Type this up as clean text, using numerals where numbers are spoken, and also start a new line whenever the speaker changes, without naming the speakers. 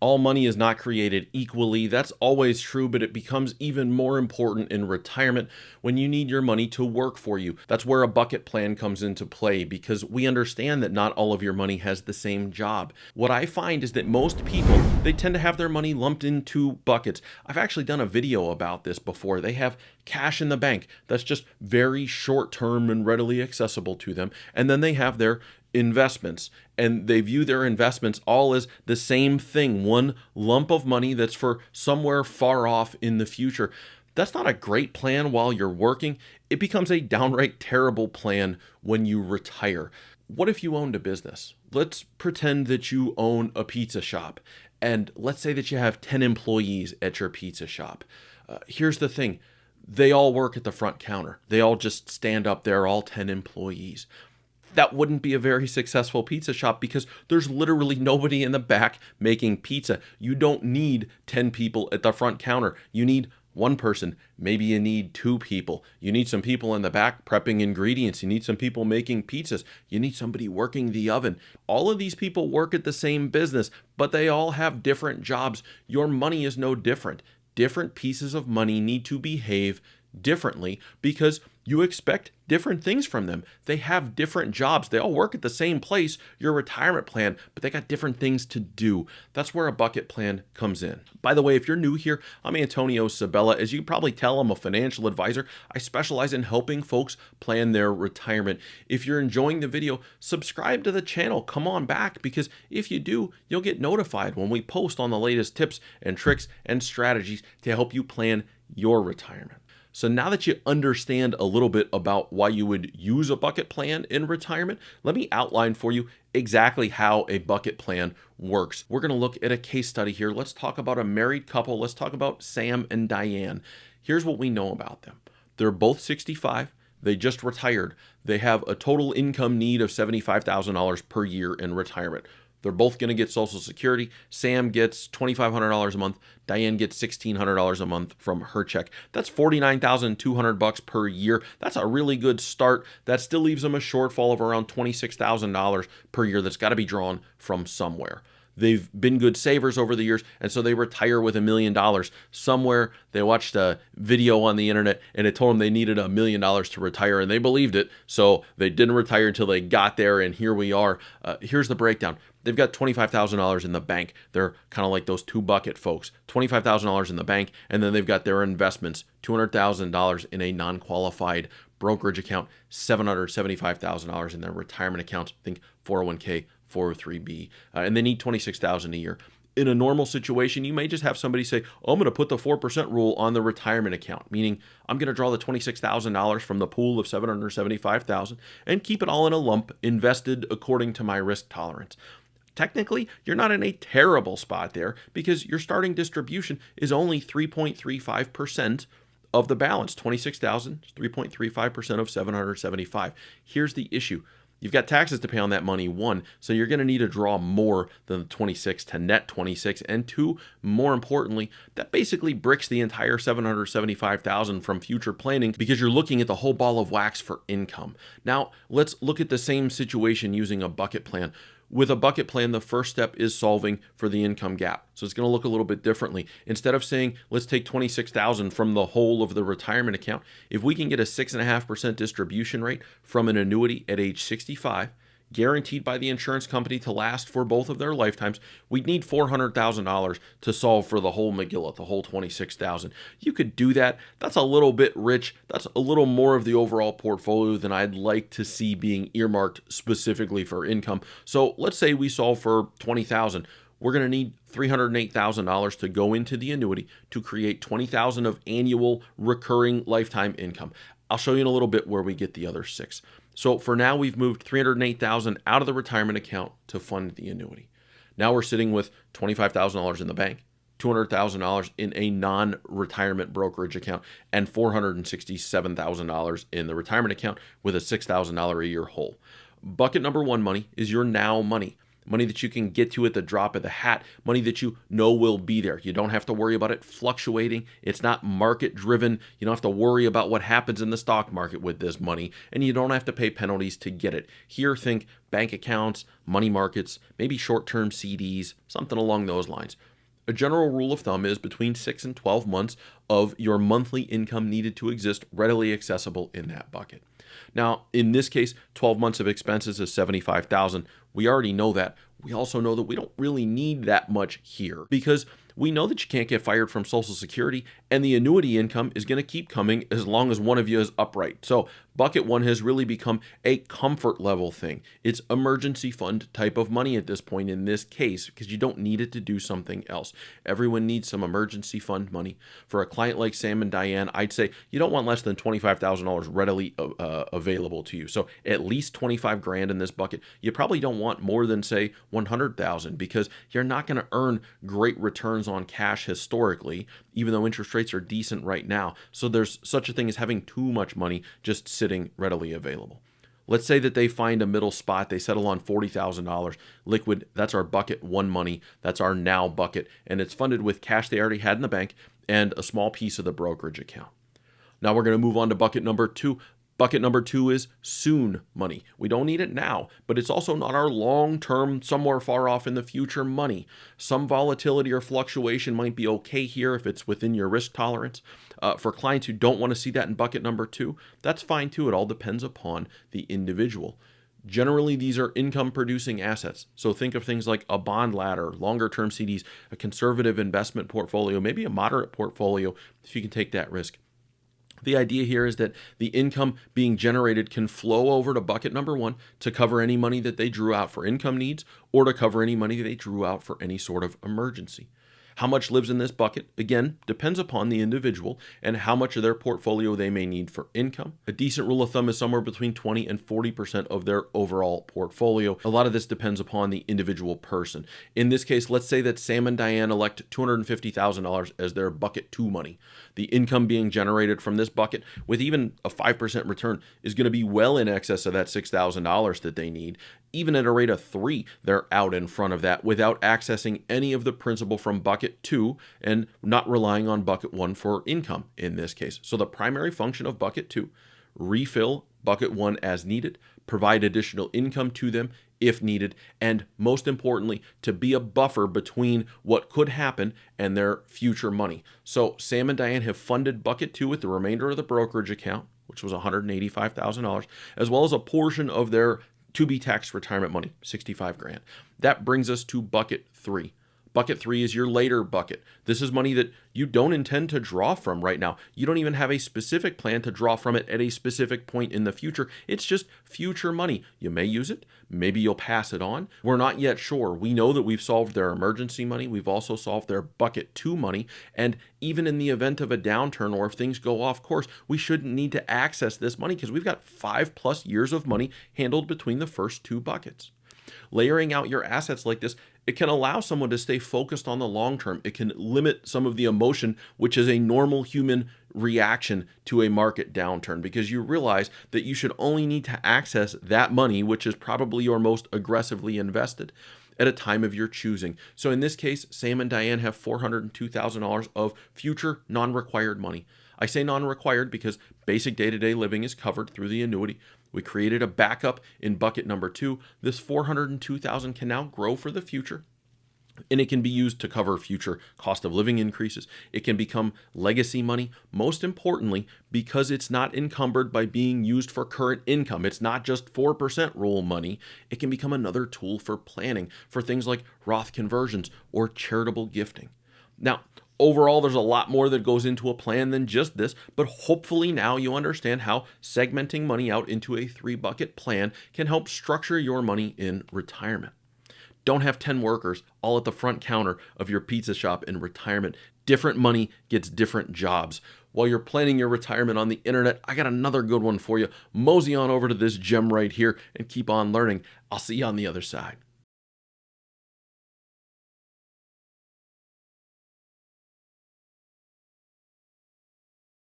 All money is not created equally. That's always true, but it becomes even more important in retirement when you need your money to work for you. That's where a bucket plan comes into play because we understand that not all of your money has the same job. What I find is that most people, they tend to have their money lumped into buckets. I've actually done a video about this before. They have cash in the bank that's just very short term and readily accessible to them. And then they have their investments, and they view their investments all as the same thing, one lump of money that's for somewhere far off in the future. That's not a great plan while you're working. It becomes a downright terrible plan when you retire. What if you owned a business? Let's pretend that you own a pizza shop, and let's say that you have 10 employees at your pizza shop. Here's the thing. They all work at the front counter. They all just stand up there, all 10 employees. That wouldn't be a very successful pizza shop because there's literally nobody in the back making pizza. You don't need 10 people at the front counter. You need one person. Maybe you need two people. You need some people in the back prepping ingredients. You need some people making pizzas. You need somebody working the oven. All of these people work at the same business, but they all have different jobs. Your money is no different. Different pieces of money need to behave differently because you expect different things from them. They have different jobs. They all work at the same place, your retirement plan, but they got different things to do. That's where a bucket plan comes in. By the way, if you're new here, I'm Antonio Cibella. As you can probably tell, I'm a financial advisor. I specialize in helping folks plan their retirement. If you're enjoying the video, subscribe to the channel. Come on back, because if you do, you'll get notified when we post on the latest tips and tricks and strategies to help you plan your retirement. So now that you understand a little bit about why you would use a bucket plan in retirement, let me outline for you exactly how a bucket plan works. We're going to look at a case study here. Let's talk about a married couple. Let's talk about Sam and Diane. Here's what we know about them. They're both 65. They just retired. They have a total income need of $75,000 per year in retirement. They're both going to get Social Security. Sam gets $2,500 a month. Diane gets $1,600 a month from her check. That's $49,200 per year. That's a really good start. That still leaves them a shortfall of around $26,000 per year that's got to be drawn from somewhere. They've been good savers over the years, and so they retire with $1 million. Somewhere they watched a video on the internet, and it told them they needed $1 million to retire, and they believed it, so they didn't retire until they got there, and here we are. Here's the breakdown. They've got $25,000 in the bank. They're kind of like those two bucket folks. $25,000 in the bank, and then they've got their investments, $200,000 in a non-qualified brokerage account, $775,000 in their retirement accounts. Think 401k, 403b, and they need $26,000 a year. In a normal situation, you may just have somebody say, oh, I'm going to put the 4% rule on the retirement account, meaning I'm going to draw the $26,000 from the pool of $775,000 and keep it all in a lump invested according to my risk tolerance. Technically, you're not in a terrible spot there because your starting distribution is only 3.35% of the balance. 26,000 is 3.35% of 775. Here's the issue. You've got taxes to pay on that money, one, so you're going to need to draw more than the 26 to net 26, and two, more importantly, that basically bricks the entire 775,000 from future planning because you're looking at the whole ball of wax for income. Now, let's look at the same situation using a bucket plan. With a bucket plan, the first step is solving for the income gap. So it's going to look a little bit differently. Instead of saying, let's take 26,000 from the whole of the retirement account, if we can get a 6.5% distribution rate from an annuity at age 65, guaranteed by the insurance company to last for both of their lifetimes, we'd need $400,000 to solve for the whole McGillet, the whole 26,000. You could do that. That's a little bit rich. That's a little more of the overall portfolio than I'd like to see being earmarked specifically for income. So let's say we solve for 20,000. We're going to need $308,000 to go into the annuity to create 20,000 of annual recurring lifetime income. I'll show you in a little bit where we get the other six. So for now, we've moved $308,000 out of the retirement account to fund the annuity. Now we're sitting with $25,000 in the bank, $200,000 in a non-retirement brokerage account, and $467,000 in the retirement account with a $6,000 a year hole. Bucket number one money is your now money. Money that you can get to at the drop of the hat, money that you know will be there. You don't have to worry about it fluctuating. It's not market driven. You don't have to worry about what happens in the stock market with this money, and you don't have to pay penalties to get it. Here, think bank accounts, money markets, maybe short-term CDs, something along those lines. A general rule of thumb is between 6 and 12 months of your monthly income needed to exist readily accessible in that bucket. Now, in this case, 12 months of expenses is 75,000. We already know that. We also know that we don't really need that much here because we know that you can't get fired from Social Security, and the annuity income is going to keep coming as long as one of you is upright. So bucket one has really become a comfort level thing. It's emergency fund type of money at this point in this case because you don't need it to do something else. Everyone needs some emergency fund money. For a client like Sam and Diane, I'd say you don't want less than $25,000 readily available to you. So at least 25 grand in this bucket. You probably don't want more than say 100,000 because you're not going to earn great returns on cash historically, even though interest rates are decent right now. So there's such a thing as having too much money just sitting readily available. Let's say that they find a middle spot. They settle on $40,000 liquid. That's our bucket one money. That's our now bucket. And it's funded with cash they already had in the bank and a small piece of the brokerage account. Now we're going to move on to bucket number two. Bucket number two is soon money. We don't need it now, but it's also not our long-term, somewhere far off in the future money. Some volatility or fluctuation might be okay here if it's within your risk tolerance. For clients who don't want to see that in bucket number two, that's fine too. It all depends upon the individual. Generally, these are income-producing assets. So think of things like a bond ladder, longer-term CDs, a conservative investment portfolio, maybe a moderate portfolio if you can take that risk. The idea here is that the income being generated can flow over to bucket number one to cover any money that they drew out for income needs or to cover any money they drew out for any sort of emergency. How much lives in this bucket, again, depends upon the individual and how much of their portfolio they may need for income. A decent rule of thumb is somewhere between 20 and 40% of their overall portfolio. A lot of this depends upon the individual person. In this case, let's say that Sam and Diane elect $250,000 as their bucket two money. The income being generated from this bucket with even a 5% return is going to be well in excess of that $6,000 that they need. Even at a rate of 3, they're out in front of that without accessing any of the principal from bucket 2 and not relying on bucket 1 for income in this case. So the primary function of bucket 2, refill bucket 1 as needed, provide additional income to them if needed, and most importantly, to be a buffer between what could happen and their future money. So Sam and Diane have funded bucket 2 with the remainder of the brokerage account, which was $185,000, as well as a portion of their to-be taxed retirement money, 65 grand. That brings us to bucket 3. Bucket 3 is your later bucket. This is money that you don't intend to draw from right now. You don't even have a specific plan to draw from it at a specific point in the future. It's just future money. You may use it. Maybe you'll pass it on. We're not yet sure. We know that we've solved their emergency money. We've also solved their bucket 2 money. And even in the event of a downturn or if things go off course, we shouldn't need to access this money because we've got 5+ years of money handled between the first 2 buckets. Layering out your assets like this, it can allow someone to stay focused on the long term. It can limit some of the emotion, which is a normal human reaction to a market downturn, because you realize that you should only need to access that money, which is probably your most aggressively invested, at a time of your choosing. So in this case, Sam and Diane have $402,000 of future non-required money. I say non-required because basic day-to-day living is covered through the annuity. We created a backup in bucket number 2. This $402,000 can now grow for the future, and it can be used to cover future cost of living increases. It can become legacy money, most importantly, because it's not encumbered by being used for current income. It's not just 4% rule money. It can become another tool for planning for things like Roth conversions or charitable gifting. Now, overall, there's a lot more that goes into a plan than just this, but hopefully now you understand how segmenting money out into a 3-bucket plan can help structure your money in retirement. Don't have 10 workers all at the front counter of your pizza shop in retirement. Different money gets different jobs. While you're planning your retirement on the internet, I got another good one for you. Mosey on over to this gem right here and keep on learning. I'll see you on the other side.